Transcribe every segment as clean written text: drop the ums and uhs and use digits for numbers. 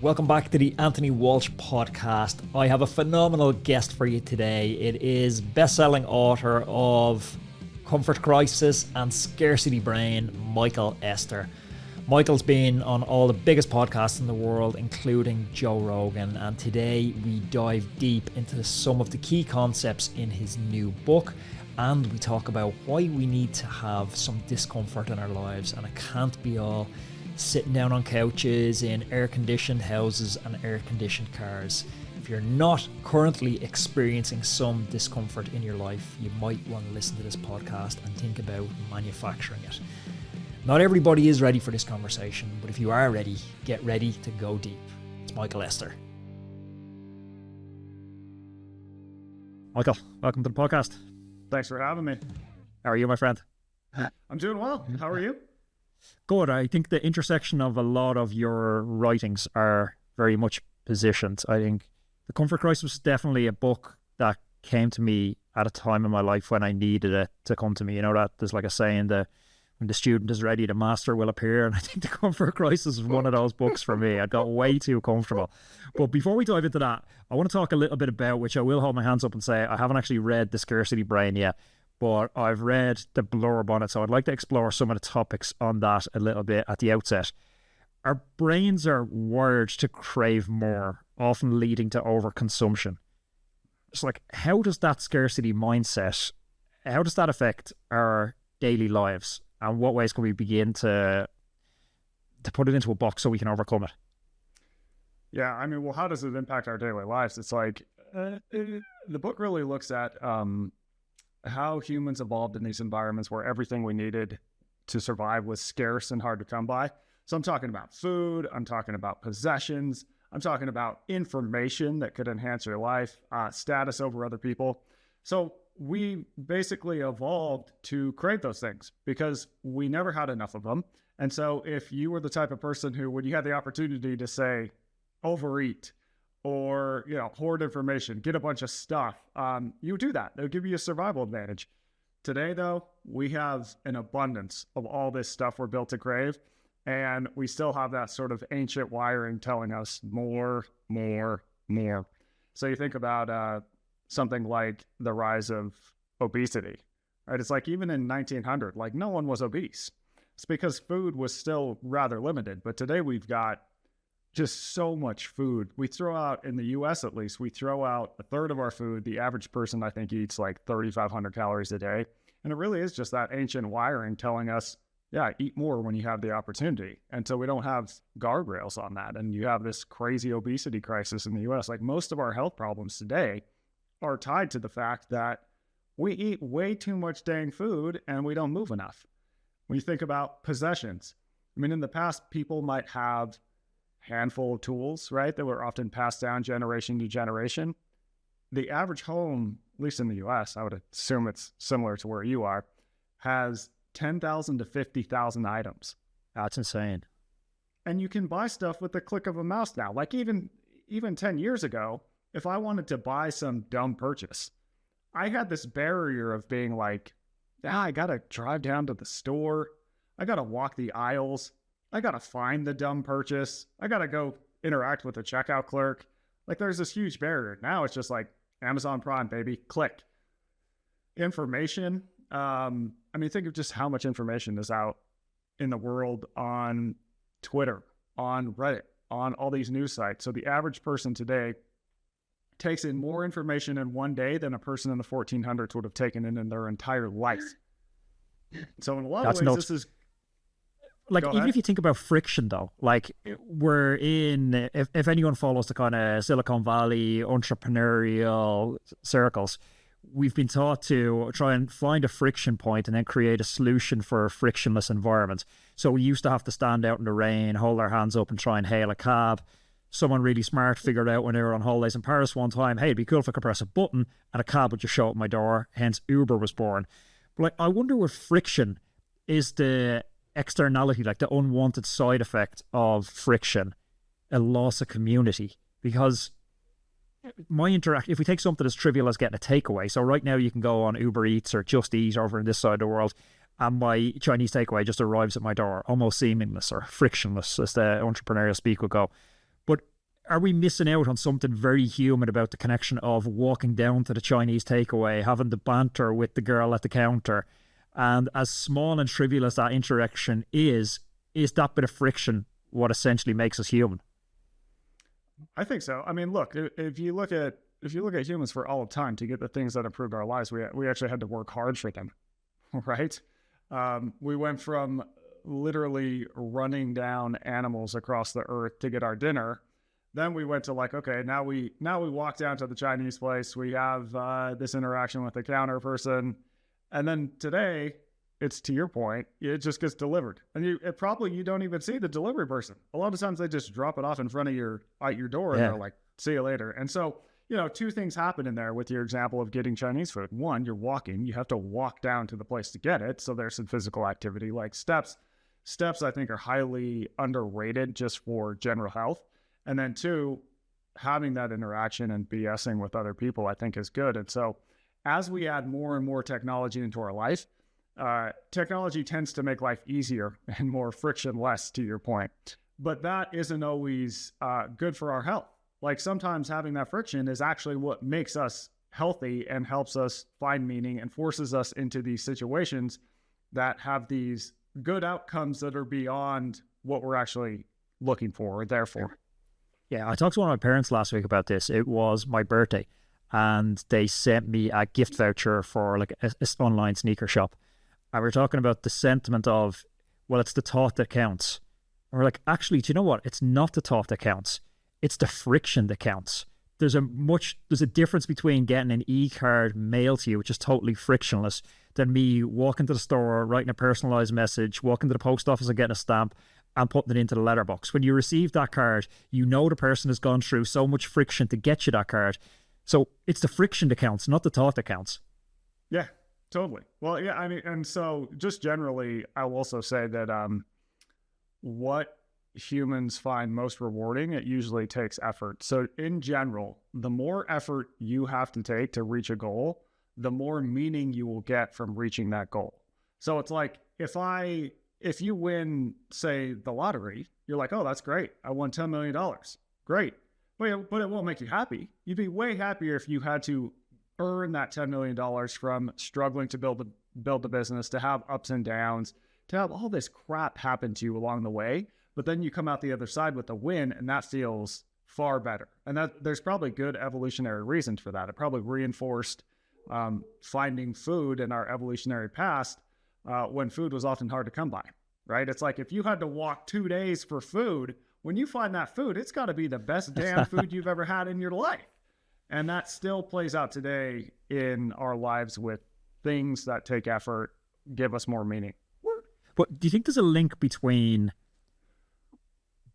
Welcome back to the Anthony Walsh Podcast. I have a phenomenal guest for you today. It is best-selling author of Comfort Crisis and Scarcity Brain, Michael Esther. Michael's been on all the biggest podcasts in the world, including Joe Rogan, and today we dive deep into some of the key concepts in his new book, and we talk about why we need to have some discomfort in our lives, and it can't be all sitting down on couches in air-conditioned houses and air-conditioned cars. If you're not currently experiencing some discomfort in your life, you might want to listen to this podcast and think about manufacturing it. Not everybody is ready for this conversation, but if you are ready, get ready to go deep. It's Michael Esther. Michael, welcome to the podcast. Thanks for having me. How are you, my friend? I'm doing well. How are you? Good. I think the intersection of a lot of your writings are very much positioned. I think The Comfort Crisis was definitely a book that came to me at a time in my life when I needed it to come to me. You know that there's like a saying that when the student is ready, the master will appear. And I think The Comfort Crisis is one of those books for me. I got way too comfortable. But before we dive into that, I want to talk a little bit about, which I will hold my hands up and say, I haven't actually read The Scarcity Brain yet, but I've read the blurb on it. So I'd like to explore some of the topics on that a little bit at the outset. Our brains are wired to crave more, often leading to overconsumption. It's like, how does that scarcity mindset, how does that affect our daily lives? And what ways can we begin to put it into a box so we can overcome it? Yeah, I mean, well, how does it impact our daily lives? It's like, the book really looks at how humans evolved in these environments where everything we needed to survive was scarce and hard to come by. So I'm talking about food, I'm talking about possessions, I'm talking about information that could enhance your life, status over other people. So we basically evolved to crave those things because we never had enough of them. And so if you were the type of person who, when you had the opportunity to say, overeat, or, hoard information, get a bunch of stuff, you would do that. It would give you a survival advantage. Today, though, we have an abundance of all this stuff we're built to crave, and we still have that sort of ancient wiring telling us more, more, more. So you think about something like the rise of obesity, right? It's like even in 1900, like no one was obese. It's because food was still rather limited, but today we've got just so much food. We throw out, in the US at least, we throw out a third of our food. The average person, I think, eats like 3,500 calories a day. And it really is just that ancient wiring telling us, yeah, eat more when you have the opportunity. And so we don't have guardrails on that. And you have this crazy obesity crisis in the US. Like most of our health problems today are tied to the fact that we eat way too much dang food and we don't move enough. When you think about possessions, I mean, in the past, people might have handful of tools, right, that were often passed down generation to generation. The average home, at least in the US, I would assume it's similar to where you are, has 10,000 to 50,000 items. That's insane. And you can buy stuff with the click of a mouse now. Like even 10 years ago, if I wanted to buy some dumb purchase, I had this barrier of being like, I got to drive down to the store. I got to walk the aisles. I got to find the dumb purchase. I got to go interact with the checkout clerk. Like there's this huge barrier. Now it's just like Amazon Prime, baby, click. Information. I mean, think of just how much information is out in the world on Twitter, on Reddit, on all these news sites. So the average person today takes in more information in one day than a person in the 1400s would have taken in their entire life. So in a lot of ways, this is... Like, even if you think about friction, though, like we're in, if anyone follows the kind of Silicon Valley entrepreneurial circles, we've been taught to try and find a friction point and then create a solution for a frictionless environment. So we used to have to stand out in the rain, hold our hands up and try and hail a cab. Someone really smart figured out when they were on holidays in Paris one time, hey, it'd be cool if I could press a button and a cab would just show up at my door. Hence, Uber was born. But like, I wonder what friction is the externality, like the unwanted side effect of friction, a loss of community. Because if we take something as trivial as getting a takeaway, so right now you can go on Uber Eats or Just Eat over in this side of the world, and my Chinese takeaway just arrives at my door, almost seamless or frictionless, as the entrepreneurial speak would go. But are we missing out on something very human about the connection of walking down to the Chinese takeaway, having the banter with the girl at the counter? And as small and trivial as that interaction is that bit of friction what essentially makes us human? I think so. I mean, look, if you look at humans for all of time, to get the things that improved our lives, we actually had to work hard for them, right? We went from literally running down animals across the earth to get our dinner. Then we went to like, okay, now we walk down to the Chinese place. We have this interaction with the counter person. And then today, it's, to your point, it just gets delivered. And you don't even see the delivery person. A lot of times they just drop it off in front of at your door, and they're like, see you later. And so, two things happen in there with your example of getting Chinese food. One, you're walking. You have to walk down to the place to get it. So there's some physical activity like steps. Steps, I think, are highly underrated just for general health. And then two, having that interaction and BSing with other people, I think, is good. And so as we add more and more technology into our life, technology tends to make life easier and more frictionless, to your point. But that isn't always good for our health. Like sometimes having that friction is actually what makes us healthy and helps us find meaning and forces us into these situations that have these good outcomes that are beyond what we're actually looking for or there for. Yeah, I talked to one of my parents last week about this. It was my birthday, and they sent me a gift voucher for like a online sneaker shop. And we were talking about the sentiment of, well, it's the thought that counts. And we're like, actually, do you know what? It's not the thought that counts. It's the friction that counts. There's a difference between getting an e-card mailed to you, which is totally frictionless, than me walking to the store, writing a personalized message, walking to the post office and getting a stamp and putting it into the letterbox. When you receive that card, the person has gone through so much friction to get you that card. So it's the friction that counts, not the thought that counts. Yeah, totally. Well, yeah, I mean, and so just generally, I'll also say that what humans find most rewarding, it usually takes effort. So in general, the more effort you have to take to reach a goal, the more meaning you will get from reaching that goal. So it's like, if you win, say, the lottery, you're like, oh, that's great. I won $10 million. Great. But it won't make you happy. You'd be way happier if you had to earn that $10 million from struggling to build the business, to have ups and downs, to have all this crap happen to you along the way. But then you come out the other side with a win, and that feels far better. And that there's probably good evolutionary reasons for that. It probably reinforced finding food in our evolutionary past when food was often hard to come by, right? It's like if you had to walk 2 days for food, when you find that food, it's got to be the best damn food you've ever had in your life. And that still plays out today in our lives with things that take effort, give us more meaning. But do you think there's a link between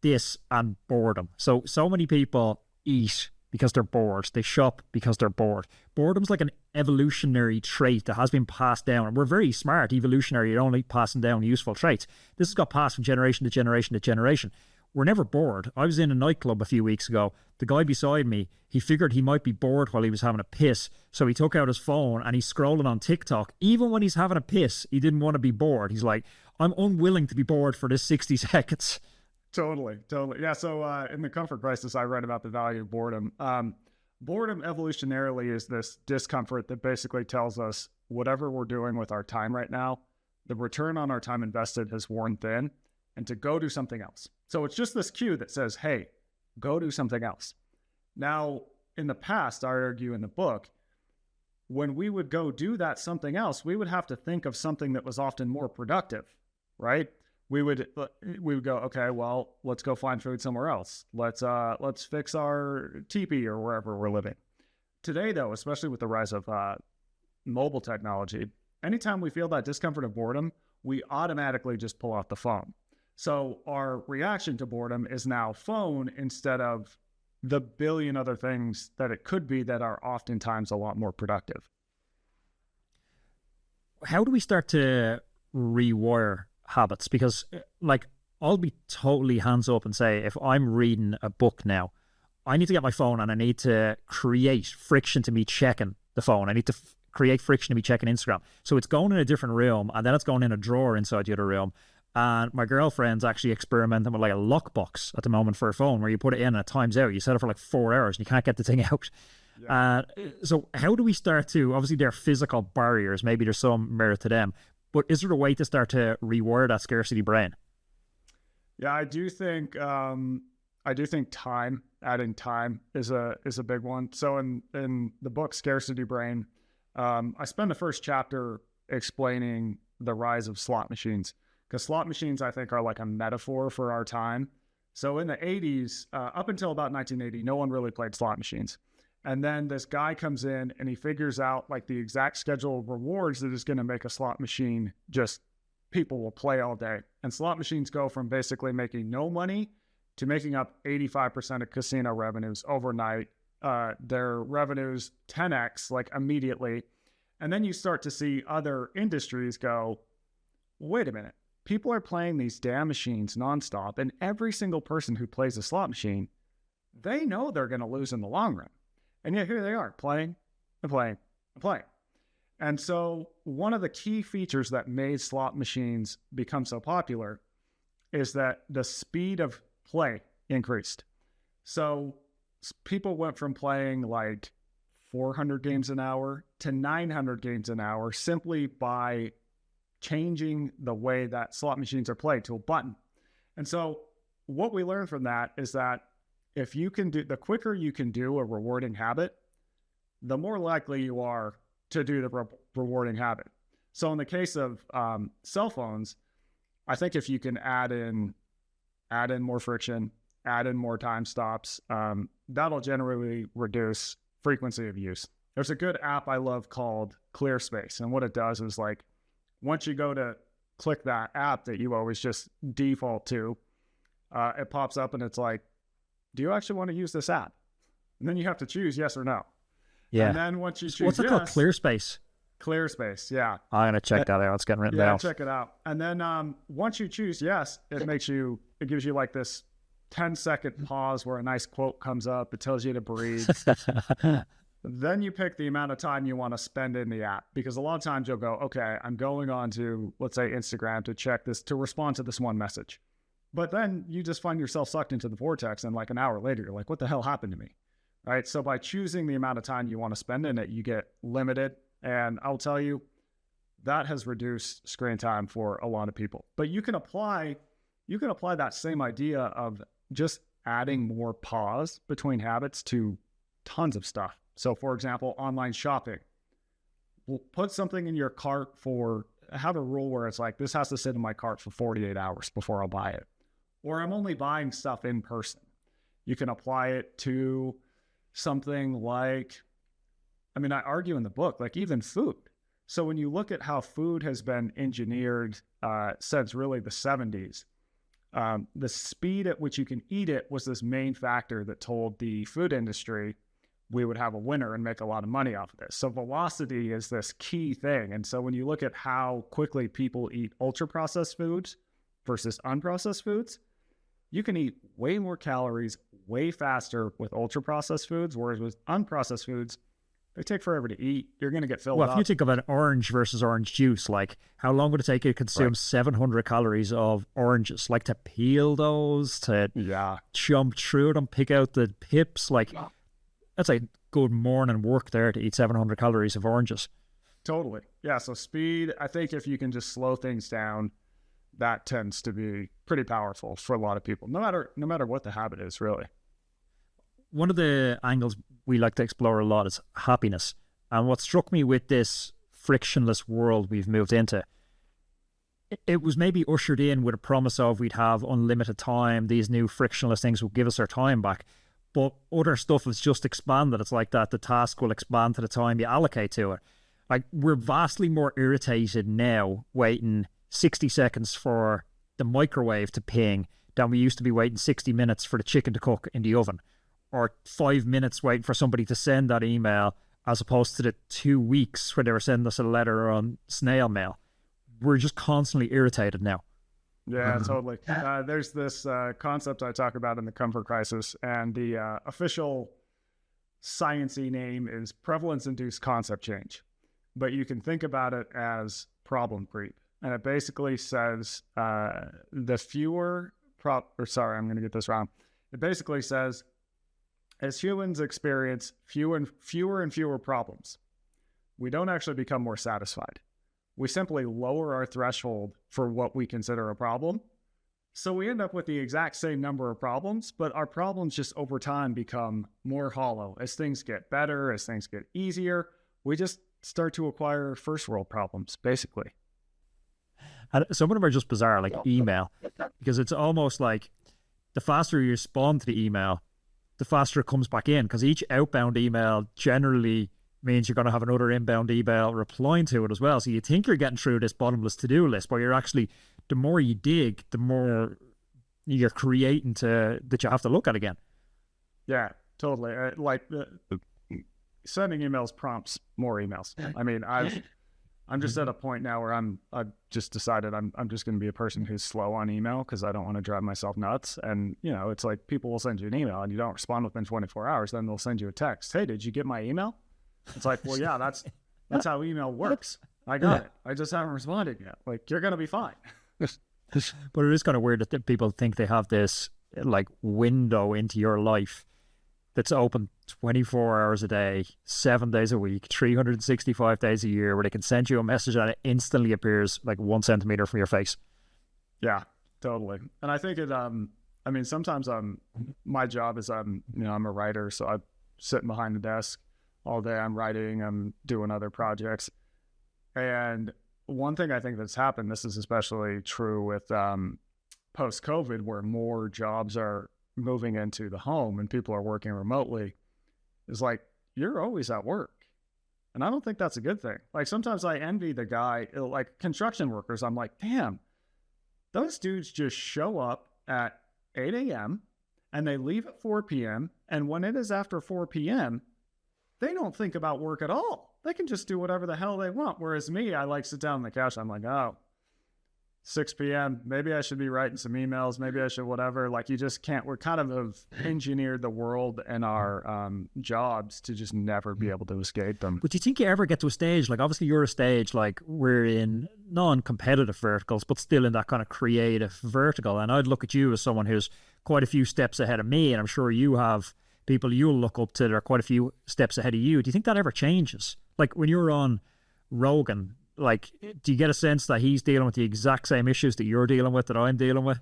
this and boredom? So many people eat because they're bored. They shop because they're bored. Boredom's like an evolutionary trait that has been passed down. And we're very smart, evolutionary, at only passing down useful traits. This has got passed from generation to generation to generation. We're never bored. I was in a nightclub a few weeks ago. The guy beside me, he figured he might be bored while he was having a piss. So he took out his phone and he's scrolling on TikTok. Even when he's having a piss, he didn't want to be bored. He's like, I'm unwilling to be bored for this 60 seconds. Totally. Yeah. So in the Comfort Crisis, I read about the value of boredom. Boredom evolutionarily is this discomfort that basically tells us whatever we're doing with our time right now, the return on our time invested has worn thin, and to go do something else. So it's just this cue that says, hey, go do something else. Now, in the past, I argue in the book, when we would go do that something else, we would have to think of something that was often more productive, right? We would go, okay, well, let's go find food somewhere else. Let's fix our teepee or wherever we're living. Today, though, especially with the rise of mobile technology, anytime we feel that discomfort of boredom, we automatically just pull out the phone. So our reaction to boredom is now phone instead of the billion other things that it could be that are oftentimes a lot more productive. How do we start to rewire habits? Because like, I'll be totally hands up and say, if I'm reading a book now, I need to get my phone and I need to create friction to me checking the phone. I need to create friction to me checking Instagram. So it's going in a different room, and then it's going in a drawer inside the other room. And my girlfriend's actually experimenting with like a lockbox at the moment for her phone, where you put it in and it times out. You set it for like 4 hours and you can't get the thing out. Yeah. So how do we start to, obviously there are physical barriers, maybe there's some merit to them, but is there a way to start to rewire that scarcity brain? Yeah, I do think adding time is a big one. So in the book Scarcity Brain, I spend the first chapter explaining the rise of slot machines, because slot machines, I think, are like a metaphor for our time. So in the 80s, up until about 1980, no one really played slot machines. And then this guy comes in and he figures out like the exact schedule of rewards that is going to make a slot machine just people will play all day. And slot machines go from basically making no money to making up 85% of casino revenues overnight. Their revenues 10x like immediately. And then you start to see other industries go, wait a minute, people are playing these damn machines nonstop, and every single person who plays a slot machine, they know they're going to lose in the long run. And yet here they are playing and playing and playing. And so one of the key features that made slot machines become so popular is that the speed of play increased. So people went from playing like 400 games an hour to 900 games an hour simply by changing the way that slot machines are played to a button. And so what we learned from that is that if you can do, the quicker you can do a rewarding habit, the more likely you are to do the rewarding habit. So in the case of cell phones, I think if you can add in more friction, add in more time stops, that'll generally reduce frequency of use. There's a good app I love called ClearSpace. And what it does is like, once you go to click that app that you always just default to, it pops up and it's like, do you actually want to use this app? And then you have to choose yes or no. Yeah. And then once you choose what's it yes, called? ClearSpace. ClearSpace, yeah. I'm going to check that out. It's getting written down. Yeah, check it out. And then once you choose yes, it gives you like this 10-second pause where a nice quote comes up. It tells you to breathe. Then you pick the amount of time you want to spend in the app, because a lot of times you'll go, okay, I'm going on to, let's say, Instagram to check this, to respond to this one message. But then you just find yourself sucked into the vortex, and like an hour later, you're like, what the hell happened to me? Right? So by choosing the amount of time you want to spend in it, you get limited. And I'll tell you, that has reduced screen time for a lot of people. But you can apply that same idea of just adding more pause between habits to tons of stuff. So for example, online shopping. We'll put something in your cart have a rule where it's like, this has to sit in my cart for 48 hours before I'll buy it. Or I'm only buying stuff in person. You can apply it to something like, I argue in the book, like even food. So when you look at how food has been engineered since really the 70s, the speed at which you can eat it was this main factor that told the food industry we would have a winner and make a lot of money off of this. So velocity is this key thing. And so when you look at how quickly people eat ultra-processed foods versus unprocessed foods, you can eat way more calories way faster with ultra-processed foods, whereas with unprocessed foods, they take forever to eat. You're going to get filled up. Well, if you think of an orange versus orange juice, like how long would it take you to consume 700 calories of oranges? Like to peel those, to chomp through them, pick out the pips, like... That's a good morning work there to eat 700 calories of oranges. Totally. Yeah. So speed, I think if you can just slow things down, that tends to be pretty powerful for a lot of people, no matter what the habit is, really. One of the angles we like to explore a lot is happiness. And what struck me with this frictionless world we've moved into, it was maybe ushered in with a promise of we'd have unlimited time. These new frictionless things will give us our time back. But other stuff has just expanded. It's like that the task will expand to the time you allocate to it. Like, we're vastly more irritated now waiting 60 seconds for the microwave to ping than we used to be waiting 60 minutes for the chicken to cook in the oven, or 5 minutes waiting for somebody to send that email, as opposed to the 2 weeks where they were sending us a letter on snail mail. We're just constantly irritated now. Yeah, totally. There's this concept I talk about in the Comfort Crisis, and the official sciencey name is prevalence-induced concept change. But you can think about it as problem creep. and it basically says the fewer I'm going to get this wrong. It basically says, as humans experience fewer and fewer problems, we don't actually become more satisfied. We simply lower our threshold for what we consider a problem. So we end up with the exact same number of problems, but our problems just over time become more hollow. As things get better, as things get easier, we just start to acquire first world problems, basically. And some of them are just bizarre, like email, because it's almost like the faster you respond to the email, the faster it comes back in, because each outbound email generally means you're going to have another inbound email replying to it as well. So you think you're getting through this bottomless to-do list, but you're actually, the more you dig, the more you're creating that you have to look at again. Yeah, totally. Sending emails prompts more emails. I mean, I'm just at a point now where I've just decided I'm just going to be a person who's slow on email because I don't want to drive myself nuts. And, it's like people will send you an email and you don't respond within 24 hours. Then they'll send you a text. Hey, did you get my email? It's like, well, yeah, that's how email works. I got it. I just haven't responded yet. Like, you're going to be fine. But it is kind of weird that people think they have this like window into your life that's open 24 hours a day, 7 days a week, 365 days a year, where they can send you a message and it instantly appears like 1 centimeter from your face. Yeah, totally. And I think sometimes my job is I'm a writer, so I'm sitting behind the desk all day. I'm writing, I'm doing other projects. And one thing I think that's happened, this is especially true with post-COVID, where more jobs are moving into the home and people are working remotely, is like, you're always at work. And I don't think that's a good thing. Like, sometimes I envy the guy, like construction workers. I'm like, damn, those dudes just show up at 8 a.m. and they leave at 4 p.m. And when it is after 4 p.m., they don't think about work at all. They can just do whatever the hell they want. Whereas me, I like sit down on the couch. I'm like, 6 p.m. Maybe I should be writing some emails. Maybe I should whatever. Like, you just can't. We're kind of have engineered the world and our jobs to just never be able to escape them. But do you think you ever get to a stage, like obviously you're a stage, like we're in non-competitive verticals, but still in that kind of creative vertical. And I'd look at you as someone who's quite a few steps ahead of me. And I'm sure you have people you'll look up to that are quite a few steps ahead of you. Do you think that ever changes? Like when you're on Rogan, like, do you get a sense that he's dealing with the exact same issues that you're dealing with, that I'm dealing with?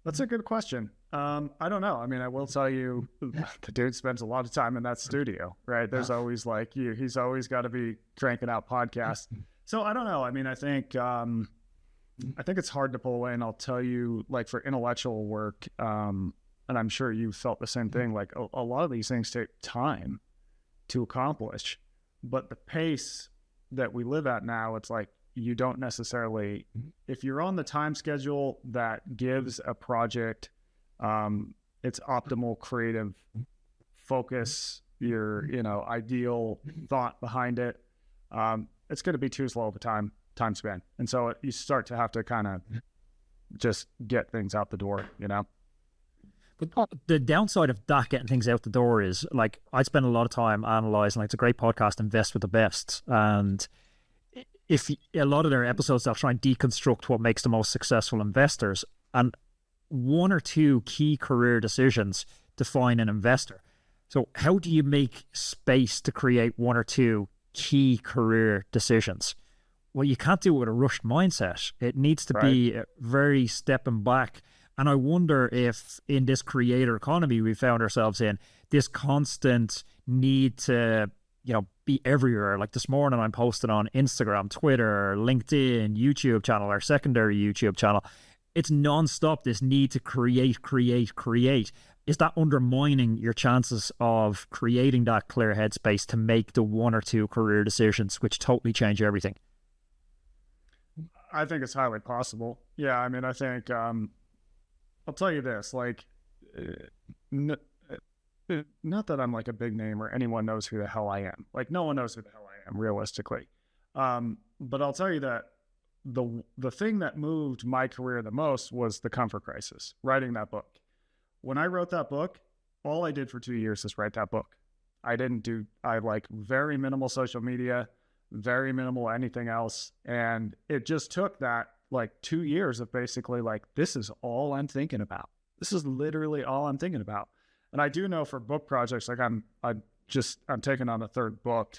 That's a good question. I don't know. I mean, I will tell you, the dude spends a lot of time in that studio, right? There's always like he's always got to be cranking out podcasts. So I don't know. I mean, I think it's hard to pull away, and I'll tell you, like for intellectual work, and I'm sure you felt the same thing. Like a lot of these things take time to accomplish, but the pace that we live at now, it's like you don't necessarily, if you're on the time schedule that gives a project its optimal creative focus, your ideal thought behind it, it's going to be too slow of a time span, and so you start to have to kind of just get things out the door. But the downside of that getting things out the door is, like, I spend a lot of time analyzing, like, it's a great podcast, Invest with the Best. And if a lot of their episodes, they'll try and deconstruct what makes the most successful investors. And 1 or 2 key career decisions define an investor. So how do you make space to create 1 or 2 key career decisions? Well, you can't do it with a rushed mindset. It needs to be very stepping back. And I wonder if in this creator economy we found ourselves in, this constant need to, be everywhere. Like this morning I'm posting on Instagram, Twitter, LinkedIn, YouTube channel, our secondary YouTube channel. It's nonstop, this need to create. Is that undermining your chances of creating that clear headspace to make the 1 or 2 career decisions which totally change everything? I think it's highly possible. Yeah, I mean, I think... I'll tell you this, like, not that I'm like a big name or anyone knows who the hell I am. Like, no one knows who the hell I am, realistically. But I'll tell you that the thing that moved my career the most was the comfort crisis, writing that book. When I wrote that book, all I did for 2 years is write that book. I like very minimal social media, very minimal anything else. And it just took that like 2 years of basically like, this is all I'm thinking about. This is literally all I'm thinking about. And I do know for book projects, like I'm taking on a third book.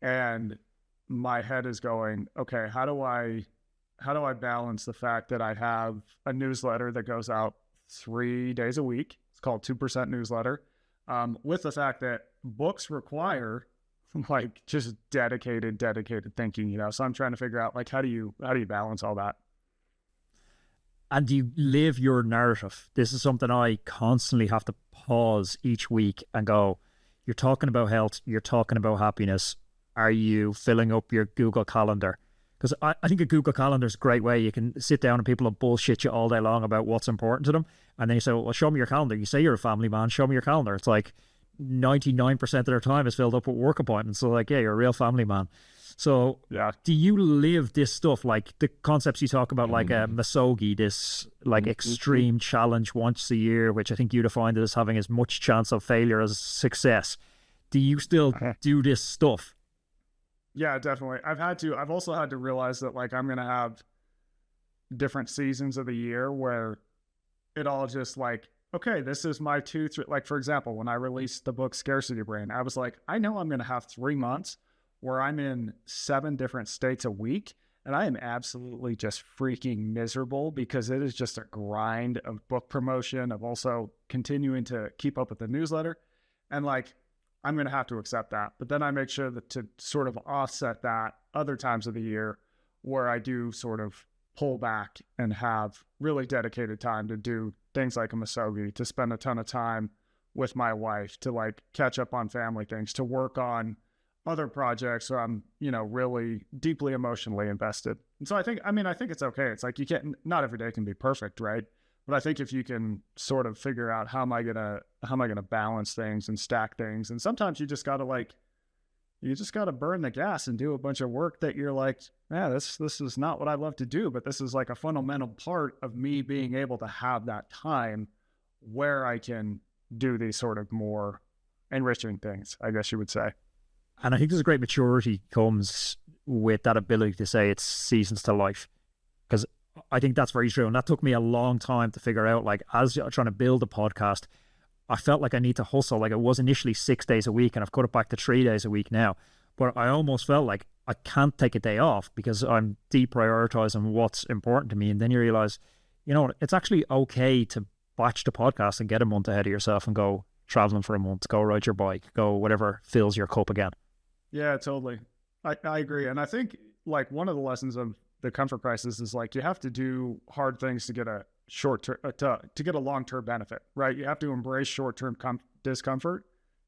And my head is going, okay, how do I balance the fact that I have a newsletter that goes out 3 days a week? It's called 2% newsletter. With the fact that books require like just dedicated thinking, you know? So I'm trying to figure out like, how do you balance all that? And do you live your narrative? This is something I constantly have to pause each week and go, you're talking about health, you're talking about happiness. Are you filling up your Google Calendar? Because I think a Google Calendar is a great way. You can sit down and people will bullshit you all day long about what's important to them. And then you say, well, show me your calendar. You say you're a family man, show me your calendar. It's like 99% of their time is filled up with work appointments. So like, yeah, you're a real family man. So yeah, do you live this stuff, like the concepts you talk about, like a Masogi, this like extreme challenge once a year, which I think you defined it as having as much chance of failure as success. Do you still do this stuff? Yeah, definitely. I've also had to realize that like I'm going to have different seasons of the year where it all just like, okay, this is my 2, 3, like for example, when I released the book Scarcity Brain, I was like, I know I'm going to have 3 months where I'm in 7 different states a week. And I am absolutely just freaking miserable because it is just a grind of book promotion, of also continuing to keep up with the newsletter. And like, I'm going to have to accept that. But then I make sure that to sort of offset that other times of the year where I do sort of pull back and have really dedicated time to do things like a Masogi, to spend a ton of time with my wife, to like catch up on family things, to work on other projects where I'm, you know, really deeply emotionally invested. And so I think it's okay. It's like not every day can be perfect, right? But I think if you can sort of figure out how am I gonna balance things and stack things, and sometimes you just gotta burn the gas and do a bunch of work that you're like, yeah, this is not what I love to do, but this is like a fundamental part of me being able to have that time where I can do these sort of more enriching things, I guess you would say. And I think there's a great maturity comes with that ability to say it's seasons to life, because I think that's very true. And that took me a long time to figure out. Like, as you're trying to build a podcast, I felt like I need to hustle. Like, it was initially 6 days a week and I've cut it back to 3 days a week now. But I almost felt like I can't take a day off because I'm deprioritizing what's important to me. And then you realize, you know, it's actually okay to batch the podcast and get a month ahead of yourself and go traveling for a month, go ride your bike, go whatever fills your cup again. Yeah, totally. I agree. And I think like one of the lessons of the comfort crisis is like, you have to do hard things to get a short-term, to get a long-term benefit, right? You have to embrace short-term discomfort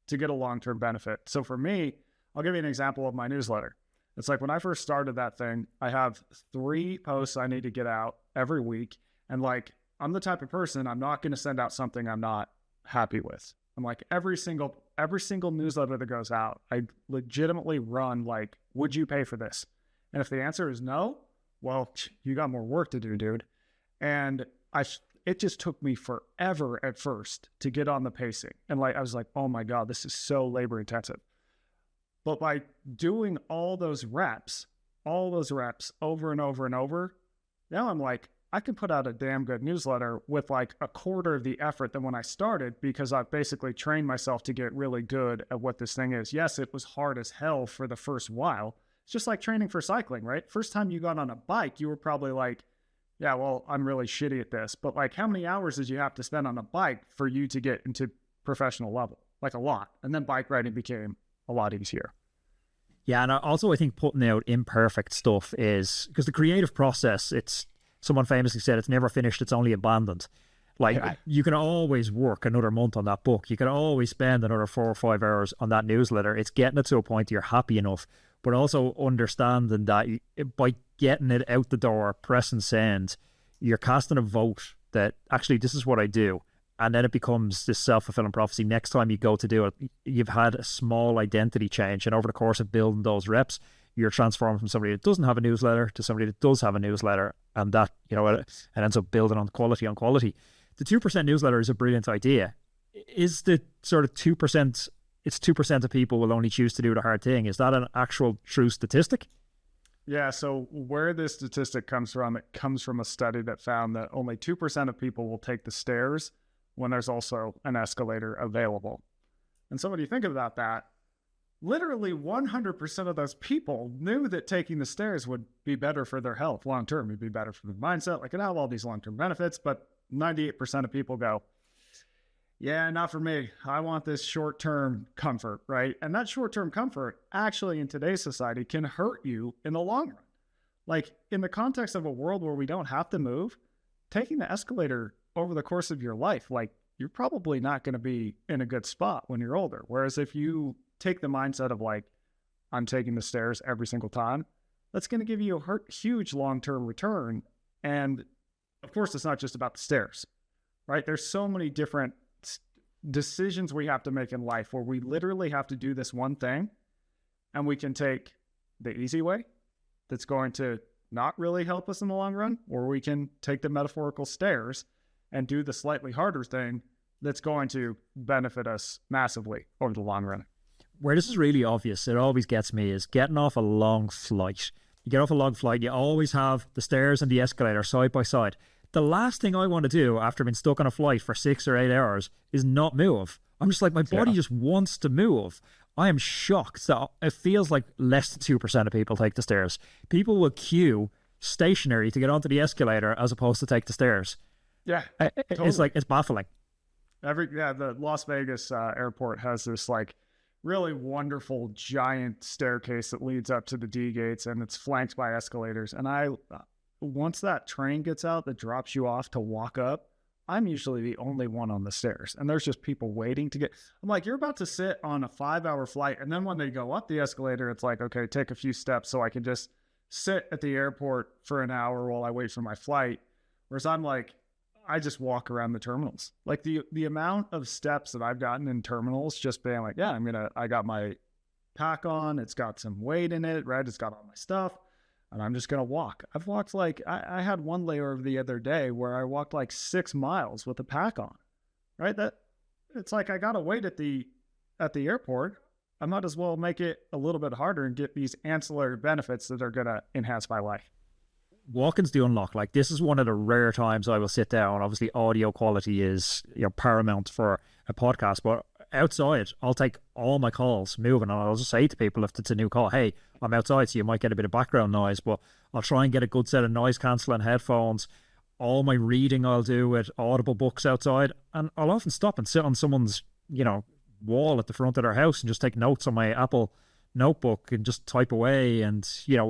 to get a long-term benefit. So for me, I'll give you an example of my newsletter. It's like when I first started that thing, I have 3 posts I need to get out every week. And like, I'm the type of person, I'm not going to send out something I'm not happy with. I'm like, every single newsletter that goes out, I legitimately run like, would you pay for this? And if the answer is no, well, you got more work to do, dude. And it just took me forever at first to get on the pacing. And like, I was like, oh my God, this is so labor intensive. But by doing all those reps over and over and over, now I'm like, I can put out a damn good newsletter with like a quarter of the effort than when I started, because I've basically trained myself to get really good at what this thing is. Yes, it was hard as hell for the first while. It's just like training for cycling, right? First time you got on a bike, you were probably like, yeah, well, I'm really shitty at this. But like, how many hours did you have to spend on a bike for you to get into professional level? Like a lot. And then bike riding became a lot easier. Yeah, and also I think putting out imperfect stuff is, because the creative process, someone famously said, it's never finished, it's only abandoned. Like, you can always work another month on that book. You can always spend another 4 or 5 hours on that newsletter. It's getting it to a point you're happy enough, but also understanding that by getting it out the door, pressing send, you're casting a vote that actually this is what I do. And then it becomes this self-fulfilling prophecy. Next time you go to do it, you've had a small identity change. And over the course of building those reps, you're transforming from somebody that doesn't have a newsletter to somebody that does have a newsletter. And that, you know, it ends up building on quality on quality. The 2% newsletter is a brilliant idea. Is the sort of 2% it's 2% of people will only choose to do the hard thing. Is that an actual true statistic? Yeah, so where this statistic comes from, it comes from a study that found that only 2% of people will take the stairs when there's also an escalator available. And so when you think about that, literally 100% of those people knew that taking the stairs would be better for their health long-term. It'd be better for their mindset. Like, it have all these long-term benefits, but 98% of people go, yeah, not for me. I want this short-term comfort, right? And that short-term comfort actually in today's society can hurt you in the long run. Like, in the context of a world where we don't have to move, taking the escalator over the course of your life, like, you're probably not going to be in a good spot when you're older. Whereas if you take the mindset of like, I'm taking the stairs every single time, that's going to give you a huge long-term return. And of course, it's not just about the stairs, right? There's so many different decisions we have to make in life where we literally have to do this one thing, and we can take the easy way that's going to not really help us in the long run, or we can take the metaphorical stairs and do the slightly harder thing that's going to benefit us massively over the long run. Where this is really obvious, it always gets me, is getting off a long flight. You get off a long flight, you always have the stairs and the escalator side by side. The last thing I want to do after being stuck on a flight for 6 or 8 hours is not move. I'm just like, my body just wants to move. I am shocked. So it feels like less than 2% of people take the stairs. People will queue stationary to get onto the escalator as opposed to take the stairs. Yeah, totally. It's like, it's baffling. The Las Vegas airport has this like really wonderful giant staircase that leads up to the D gates, and it's flanked by escalators. And once that train gets out that drops you off to walk up, I'm usually the only one on the stairs, and there's just people waiting to get. I'm like, you're about to sit on a 5-hour flight, and then when they go up the escalator, it's like, okay, take a few steps so I can just sit at the airport for an hour while I wait for my flight. Whereas I'm like, I just walk around the terminals. Like the amount of steps that I've gotten in terminals, just being like, yeah, I got my pack on, it's got some weight in it, right? It's got all my stuff, and I'm just going to walk. I've walked like, I had one layover the other day where I walked like 6 miles with a pack on, right? It's like, I got to wait at the airport. I might as well make it a little bit harder and get these ancillary benefits that are going to enhance my life. Walking's the unlock. Like, this is one of the rare times I will sit down. Obviously, audio quality is paramount for a podcast, but outside, I'll take all my calls moving, and I'll just say to people if it's a new call, hey, I'm outside, so you might get a bit of background noise, but I'll try and get a good set of noise cancelling headphones. All my reading I'll do with Audible books outside, and I'll often stop and sit on someone's, wall at the front of their house and just take notes on my Apple notebook and just type away. And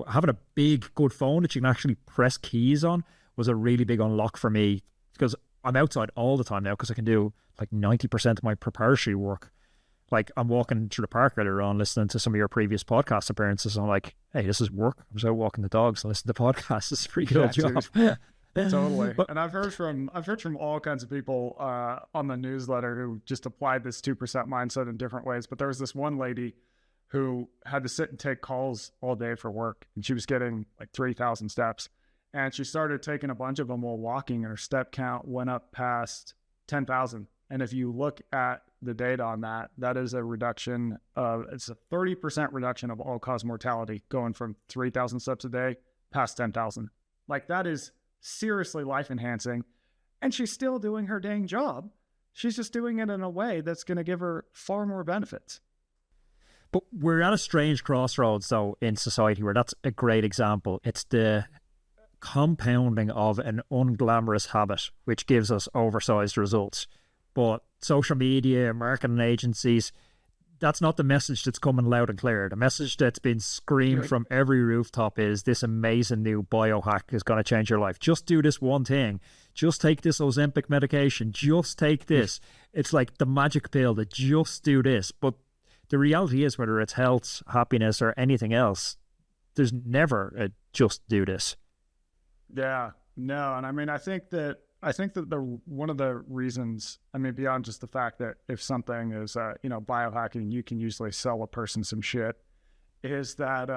having a big good phone that you can actually press keys on was a really big unlock for me, because I'm outside all the time now, because I can do like 90% of my preparatory work. Like, I'm walking through the park earlier on listening to some of your previous podcast appearances, and I'm like, hey, this is work. I was out walking the dogs and listening to podcasts. This is a pretty good job. Totally. And I've heard from all kinds of people on the newsletter who just applied this 2% mindset in different ways. But there was this one lady who had to sit and take calls all day for work, and she was getting like 3,000 steps, and she started taking a bunch of them while walking, and her step count went up past 10,000. And if you look at the data on that, that is a reduction of, it's a 30% reduction of all-cause mortality, going from 3,000 steps a day past 10,000. Like, that is seriously life-enhancing, and she's still doing her dang job. She's just doing it in a way that's going to give her far more benefits. But we're at a strange crossroads, though, in society where that's a great example. It's the compounding of an unglamorous habit, which gives us oversized results. But social media, marketing agencies, that's not the message that's coming loud and clear. The message that's been screamed from every rooftop is this amazing new biohack is going to change your life. Just do this one thing. Just take this Ozempic medication. Just take this. It's like the magic pill that just do this. But the reality is, whether it's health, happiness, or anything else, there's never a just do this. Yeah, no. And I think that one of the reasons, beyond just the fact that if something is, biohacking, you can usually sell a person some shit, is that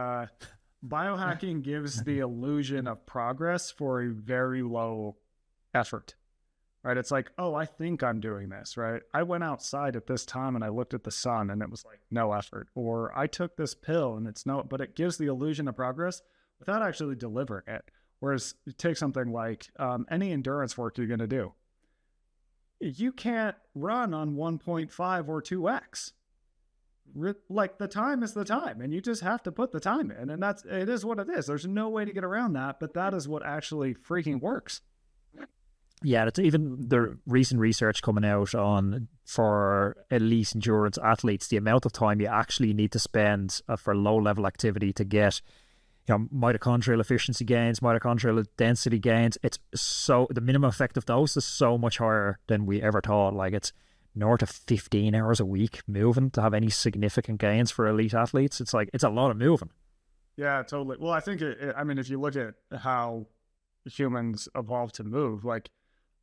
biohacking gives the illusion of progress for a very low effort, right? It's like, oh, I think I'm doing this, right? I went outside at this time and I looked at the sun and it was like no effort. Or I took this pill and it's no, but it gives the illusion of progress without actually delivering it. Whereas you take something like any endurance work you're going to do. You can't run on 1.5 or 2x. Like the time is the time and you just have to put the time in, and it is what it is. There's no way to get around that, but that is what actually freaking works. Yeah, it's even the recent research coming out on for elite endurance athletes, the amount of time you actually need to spend for low level activity to get mitochondrial efficiency gains, mitochondrial density gains. It's so the minimum effective dose is so much higher than we ever thought. Like it's north of 15 hours a week moving to have any significant gains for elite athletes. It's like, it's a lot of moving. Yeah, totally. Well, I think, I mean, if you look at how humans evolved to move, like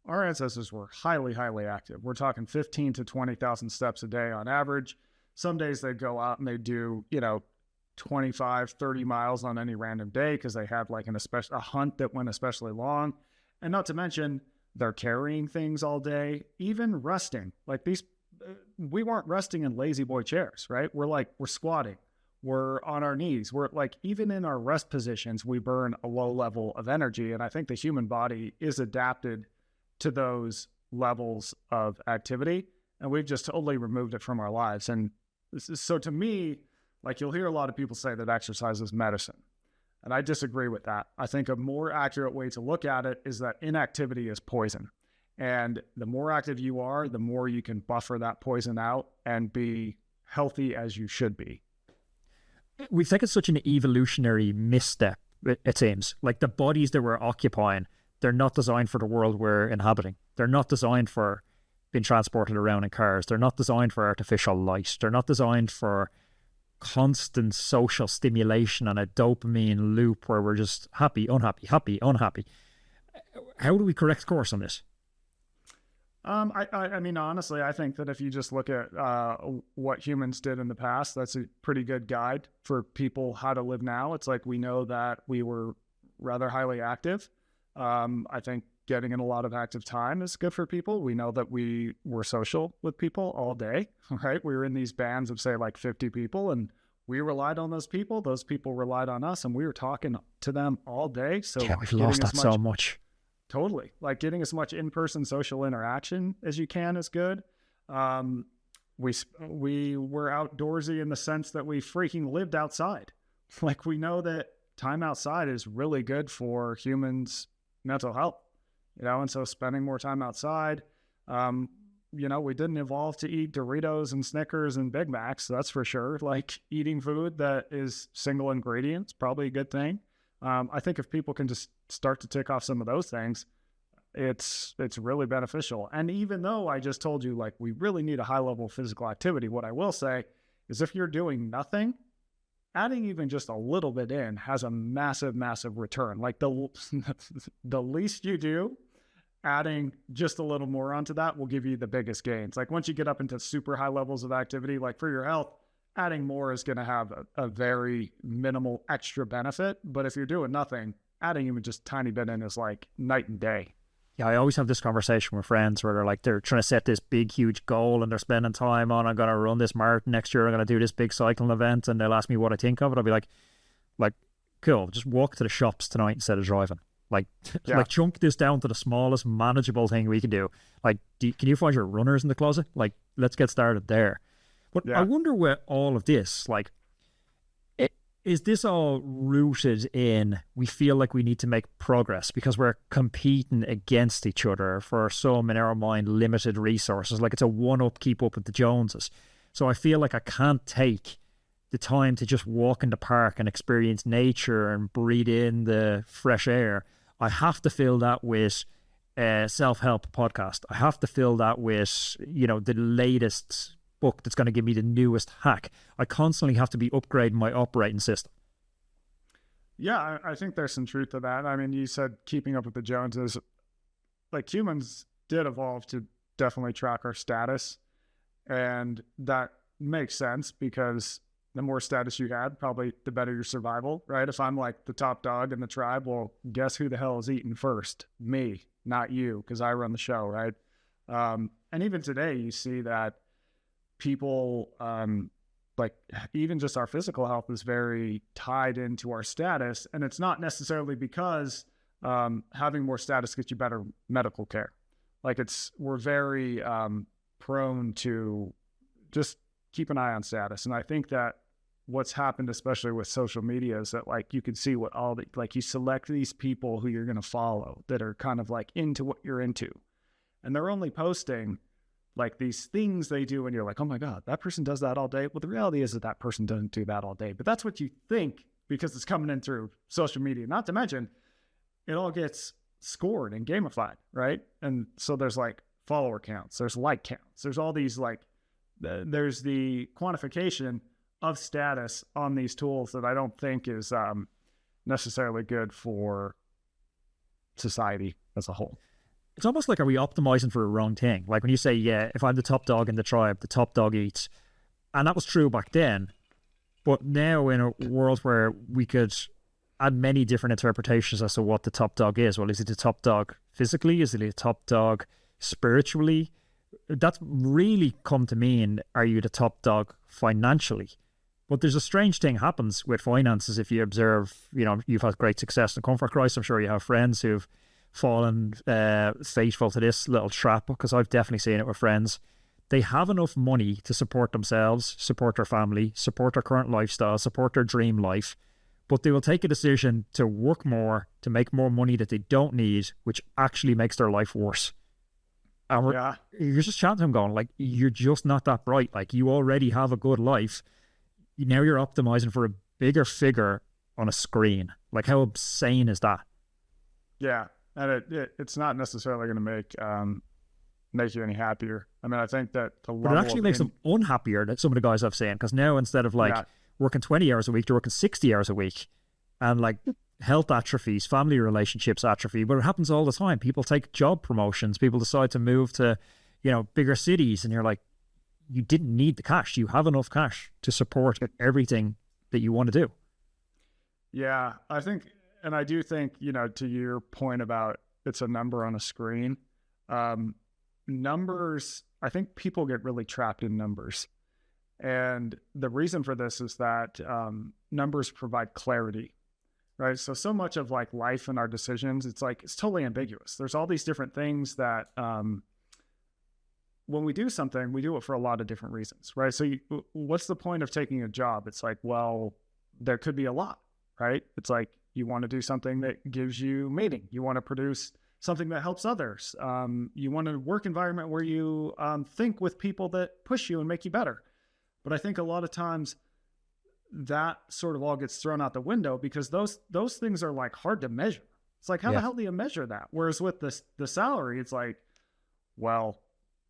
our ancestors were highly, highly active. We're talking 15 to 20,000 steps a day on average. Some days they'd go out and they do, 25, 30 miles on any random day because they had like a hunt that went especially long. And not to mention, they're carrying things all day, even resting. Like we weren't resting in lazy boy chairs, right? We're squatting, we're on our knees. We're like, even in our rest positions, we burn a low level of energy. And I think the human body is adapted to those levels of activity. And we've just totally removed it from our lives. And so to me, like you'll hear a lot of people say that exercise is medicine. And I disagree with that. I think a more accurate way to look at it is that inactivity is poison. And the more active you are, the more you can buffer that poison out and be healthy as you should be. We've taken such an evolutionary misstep, it seems. Like the bodies that we're occupying, they're not designed for the world we're inhabiting. They're not designed for being transported around in cars. They're not designed for artificial light. They're not designed for constant social stimulation and a dopamine loop where we're just happy, unhappy, happy, unhappy. How do we correct course on this? I mean, honestly, I think that if you just look at what humans did in the past, that's a pretty good guide for people how to live now. It's like we know that we were rather highly active. I think getting in a lot of active time is good for people. We know that we were social with people all day, right? We were in these bands of say like 50 people and we relied on those people. Those people relied on us and we were talking to them all day. So yeah, we've lost that so much. Totally. Like getting as much in-person social interaction as you can is good. We were outdoorsy in the sense that we freaking lived outside. Like we know that time outside is really good for humans' mental health. And so spending more time outside, we didn't evolve to eat Doritos and Snickers and Big Macs, that's for sure. Like eating food that is single ingredients, probably a good thing. I think if people can just start to tick off some of those things, it's really beneficial. And even though I just told you, like, we really need a high level of physical activity, what I will say is if you're doing nothing, adding even just a little bit in has a massive, massive return. Like the least you do, adding just a little more onto that will give you the biggest gains. Like once you get up into super high levels of activity, like for your health, adding more is going to have a very minimal extra benefit. But if you're doing nothing, adding even just a tiny bit in is like night and day. Yeah, I always have this conversation with friends where they're trying to set this big, huge goal and they're spending time on, I'm going to run this marathon next year, I'm going to do this big cycling event, and they'll ask me what I think of it. I'll be like, cool, just walk to the shops tonight instead of driving. Like, yeah. Like chunk this down to the smallest manageable thing we can do. Like, can you find your runners in the closet? Like, let's get started there. But yeah. I wonder where all of this, like, is this all rooted in we feel like we need to make progress because we're competing against each other for some, in our mind, limited resources? Like it's a one-up, keep up with the Joneses. So I feel like I can't take the time to just walk in the park and experience nature and breathe in the fresh air. I have to fill that with a self-help podcast. I have to fill that with, the latest book that's going to give me the newest hack. I constantly have to be upgrading my operating system. Yeah, I think there's some truth to that. I mean, you said keeping up with the Joneses. Like humans did evolve to definitely track our status. And that makes sense because the more status you had, probably the better your survival, right? If I'm like the top dog in the tribe, well, guess who the hell is eating first? Me, not you, because I run the show, right? And even today, you see that people, like even just our physical health is very tied into our status. And it's not necessarily because having more status gets you better medical care. Like we're very prone to just keep an eye on status. And I think that what's happened, especially with social media, is that like you can see what all the, like you select these people who you're going to follow that are kind of like into what you're into. And they're only posting like these things they do, and you're like, oh my God, that person does that all day. Well, the reality is that person doesn't do that all day, but that's what you think because it's coming in through social media. Not to mention, it all gets scored and gamified, right? And so there's like follower counts, there's like counts, there's all these like, there's the quantification of status on these tools that I don't think is necessarily good for society as a whole. It's almost like, are we optimizing for a wrong thing? Like when you say, yeah, if I'm the top dog in the tribe, the top dog eats. And that was true back then. But now in a world where we could add many different interpretations as to what the top dog is. Well, is it the top dog physically? Is it the top dog spiritually? That's really come to mean, are you the top dog financially? But there's a strange thing happens with finances if you observe, you know, you've had great success in the comfort crisis. I'm sure you have friends who've fallen faithful to this little trap, because I've definitely seen it with friends. They have enough money to support themselves, support their family, support their current lifestyle, support their dream life, but they will take a decision to work more, to make more money that they don't need, which actually makes their life worse. And you're just chatting to them going, like, you're just not that bright. Like, you already have a good life. Now you're optimizing for a bigger figure on a screen. Like, how insane is that? Yeah. And it's not necessarily going to make you any happier. I mean, I think that but it actually makes them unhappier, that some of the guys I've seen, because now instead of like working 20 hours a week, they're working 60 hours a week, and like health atrophies, family relationships atrophy. But it happens all the time. People take job promotions, people decide to move to, you know, bigger cities, and you're like, you didn't need the cash. You have enough cash to support everything that you want to do. Yeah, I think. And I do think, you know, to your point about it's a number on a screen, numbers, I think people get really trapped in numbers. And the reason for this is that numbers provide clarity, right? So much of like life and our decisions, it's like, it's totally ambiguous. There's all these different things that when we do something, we do it for a lot of different reasons, right? So what's the point of taking a job? It's like, well, there could be a lot, right? It's like, you want to do something that gives you meaning. You want to produce something that helps others. You want a work environment where you think with people that push you and make you better. But I think a lot of times that sort of all gets thrown out the window because those things are like hard to measure. It's like, how the hell do you measure that? Whereas with the salary, it's like, well,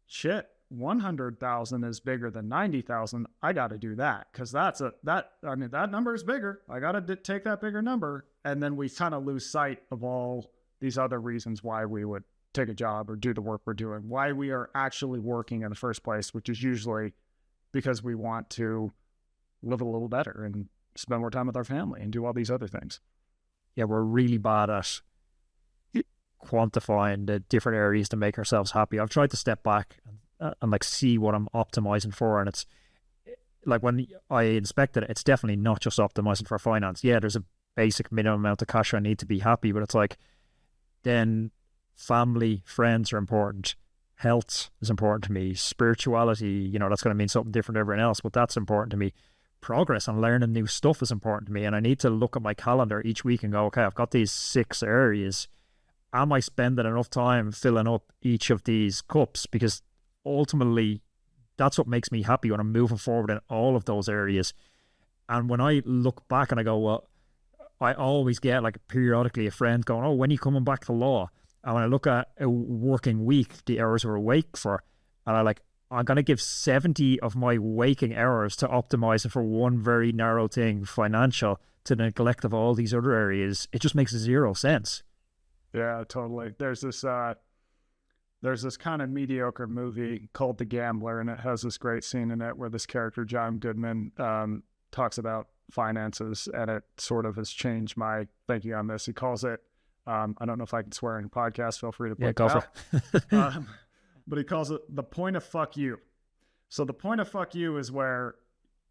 shit, 100,000 is bigger than 90,000. I got to do that because that number is bigger. I got to take that bigger number. And then we kind of lose sight of all these other reasons why we would take a job or do the work we're doing, why we are actually working in the first place, which is usually because we want to live a little better and spend more time with our family and do all these other things. Yeah, we're really bad at quantifying the different areas to make ourselves happy. I've tried to step back and like see what I'm optimizing for, and it's like when I inspect it, it's definitely not just optimizing for finance. Yeah, there's a basic minimum amount of cash I need to be happy, but it's like then family, friends are important, health is important to me, spirituality, you know, that's going to mean something different to everyone else, but that's important to me. Progress and learning new stuff is important to me, and I need to look at my calendar each week and go, okay, I've got these 6 areas. Am I spending enough time filling up each of these cups? Because ultimately, that's what makes me happy when I'm moving forward in all of those areas. And when I look back and I go, well, I always get like periodically a friend going, oh, when are you coming back to law? And when I look at a working week, the hours we're awake for, and I'm going to give 70 of my waking hours to optimizing for one very narrow thing, financial, to the neglect of all these other areas. It just makes zero sense. Yeah, totally. There's this kind of mediocre movie called The Gambler, and it has this great scene in it where this character, John Goodman, talks about finances, and it sort of has changed my thinking on this. He calls it, I don't know if I can swear in a podcast, feel free to put go for it. But he calls it the point of fuck you. So the point of fuck you is where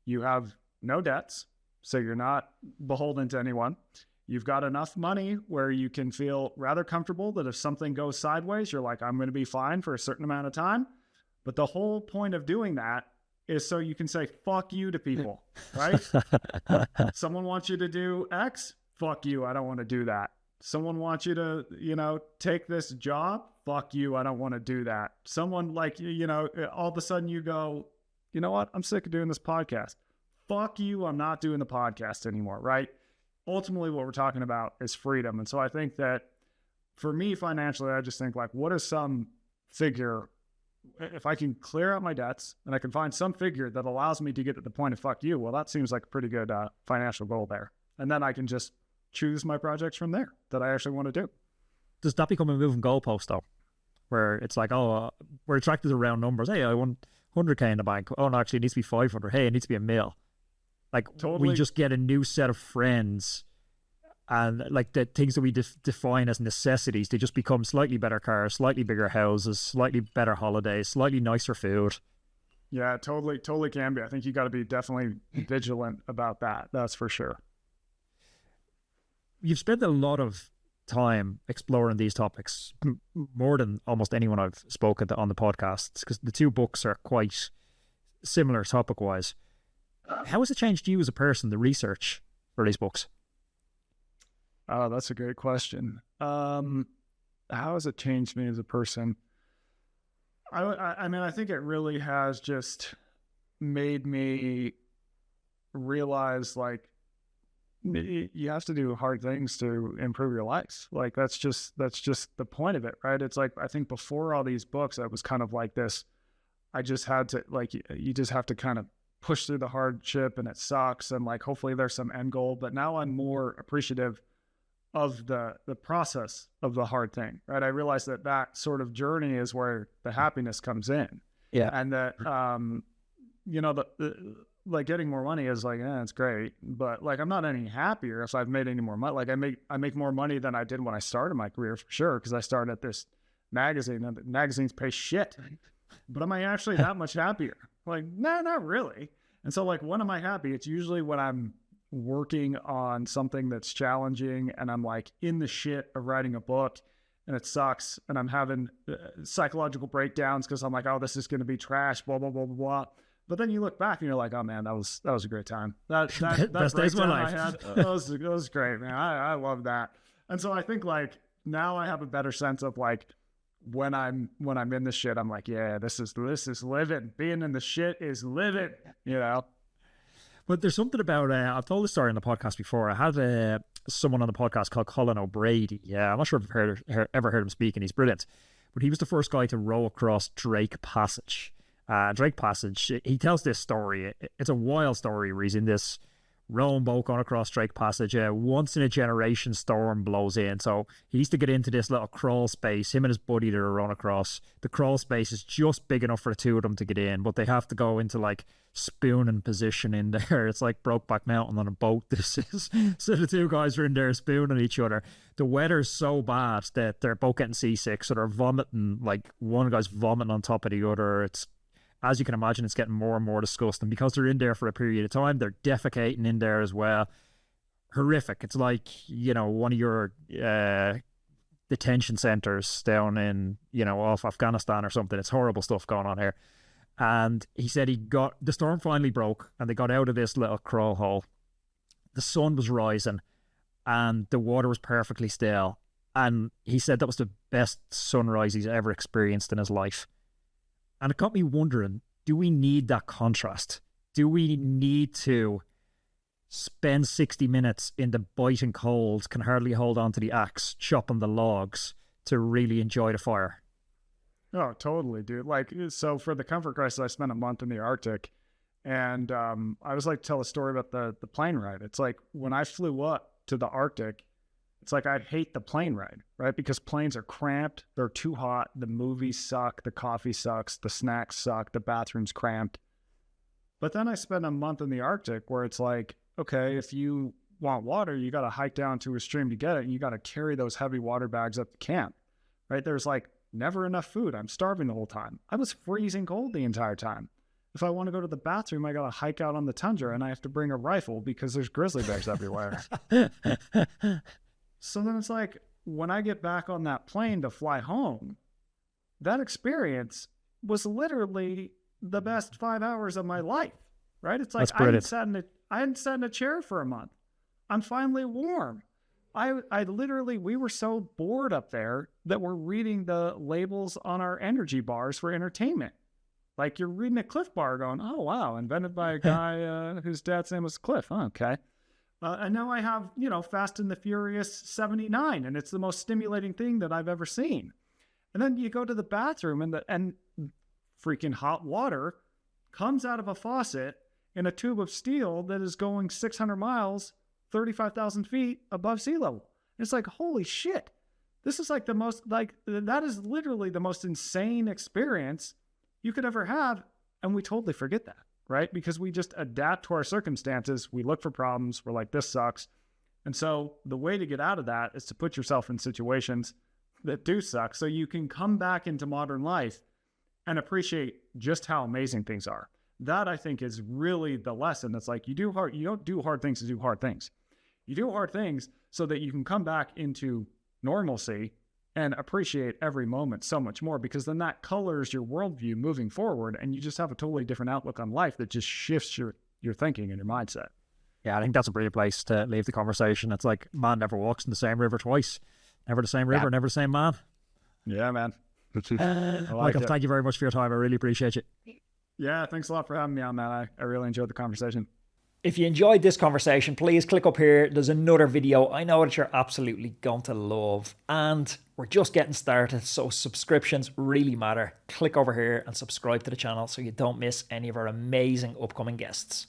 you have no debts, so you're not beholden to anyone. You've got enough money where you can feel rather comfortable that if something goes sideways, you're like, I'm going to be fine for a certain amount of time. But the whole point of doing that is so you can say fuck you to people, right? Someone wants you to do X, fuck you, I don't want to do that. Someone wants you to, take this job, fuck you, I don't want to do that. Someone like, all of a sudden you go, you know what, I'm sick of doing this podcast. Fuck you, I'm not doing the podcast anymore, right? Ultimately, what we're talking about is freedom. And so I think that for me financially, I just think like, what is some figure, if I can clear out my debts and I can find some figure that allows me to get to the point of fuck you, well, that seems like a pretty good financial goal there. And then I can just choose my projects from there that I actually want to do. Does that become a moving goalpost though? Where it's like, we're attracted to round numbers. Hey, I want 100K in the bank. Oh, no, actually it needs to be 500. Hey, it needs to be $1 million. Like totally. We just get a new set of friends, and like the things that we define as necessities, they just become slightly better cars, slightly bigger houses, slightly better holidays, slightly nicer food. Yeah, totally can be. I think you got to be definitely vigilant about that. That's for sure. You've spent a lot of time exploring these topics, more than almost anyone I've spoken to on the podcast, because the two books are quite similar topic-wise. How has it changed you as a person, the research for these books? Oh, that's a great question. How has it changed me as a person? I mean, I think it really has just made me realize, like, you have to do hard things to improve your life. Like, that's just the point of it, right? It's like, I think before all these books, I was kind of like this, I just had to, like, you just have to kind of push through the hardship and it sucks. And like, hopefully there's some end goal, but now I'm more appreciative of the process of the hard thing, right? I realize that sort of journey is where the happiness comes in. Yeah. And that, like getting more money is like, it's great, but like, I'm not any happier if I've made any more money. Like I make more money than I did when I started my career for sure. Cause I started at this magazine and the magazines pay shit, but am I actually that much happier? Like, no, not really. And so like, when am I happy? It's usually when I'm working on something that's challenging and I'm like in the shit of writing a book and it sucks and I'm having psychological breakdowns because I'm like, oh, this is going to be trash, blah, blah, blah, blah, blah. But then you look back and you're like, oh man, that was a great time. That best days of my life. I had, that was great, man. I love that. And so I think like now I have a better sense of like, when I'm in the shit, I'm like, yeah, this is living. Being in the shit is living, But there's something about, I've told this story in the podcast before. I had someone on the podcast called Colin O'Brady. Yeah, I'm not sure if you've ever heard him speak, and he's brilliant. But he was the first guy to row across Drake Passage. Drake Passage, he tells this story. It's a wild story where he's in this rowing boat going across Drake Passage. Once in a generation storm blows in. So he needs to get into this little crawl space. Him and his buddy that are rowing across. The crawl space is just big enough for the two of them to get in, but they have to go into like spooning position in there. It's like Brokeback Mountain on a boat. This is so the two guys are in there spooning each other. The weather's so bad that they're both getting seasick, so they're vomiting. Like one guy's vomiting on top of the other. It's, as you can imagine, it's getting more and more disgusting because they're in there for a period of time. They're defecating in there as well. Horrific. It's like, one of your detention centers down in, off Afghanistan or something. It's horrible stuff going on here. And he said the storm finally broke and they got out of this little crawl hole. The sun was rising and the water was perfectly still. And he said that was the best sunrise he's ever experienced in his life. And it got me wondering, do we need that contrast? Do we need to spend 60 minutes in the biting cold, can hardly hold on to the axe, chopping the logs to really enjoy the fire? Oh, totally, dude. Like, so for the comfort crisis, I spent a month in the Arctic, and I always like to tell a story about the plane ride. It's like when I flew up to the Arctic, it's like I hate the plane ride, right? Because planes are cramped, they're too hot, the movies suck, the coffee sucks, the snacks suck, the bathroom's cramped. But then I spent a month in the Arctic where it's like, okay, if you want water, you got to hike down to a stream to get it. And you got to carry those heavy water bags up to camp, right? There's like never enough food. I'm starving the whole time. I was freezing cold the entire time. If I want to go to the bathroom, I got to hike out on the tundra and I have to bring a rifle because there's grizzly bears everywhere. So then it's like, when I get back on that plane to fly home, that experience was literally the best 5 hours of my life, right? It's like I hadn't sat in a chair for a month. I'm finally warm. I literally, we were so bored up there that we're reading the labels on our energy bars for entertainment. Like you're reading a Cliff Bar going, oh, wow, invented by a guy whose dad's name was Cliff. Oh, okay. And now I have, Fast and the Furious 79, and it's the most stimulating thing that I've ever seen. And then you go to the bathroom and freaking hot water comes out of a faucet in a tube of steel that is going 600 miles, 35,000 feet above sea level. And it's like, holy shit. This is like that is literally the most insane experience you could ever have. And we totally forget that, right? Because we just adapt to our circumstances. We look for problems. We're like, this sucks. And so the way to get out of that is to put yourself in situations that do suck so you can come back into modern life and appreciate just how amazing things are. That, I think, is really the lesson. It's like you don't do hard things to do hard things. You do hard things so that you can come back into normalcy and appreciate every moment so much more, because then that colors your worldview moving forward, and you just have a totally different outlook on life that just shifts your thinking and your mindset. Yeah, I think that's a brilliant place to leave the conversation. It's like, man never walks in the same river twice. Never the same river, never the same man. Yeah, man. Michael, thank you very much for your time. I really appreciate it. Yeah, thanks a lot for having me on, man. I really enjoyed the conversation. If you enjoyed this conversation, please click up here. There's another video I know that you're absolutely going to love. And we're just getting started, so subscriptions really matter. Click over here and subscribe to the channel so you don't miss any of our amazing upcoming guests.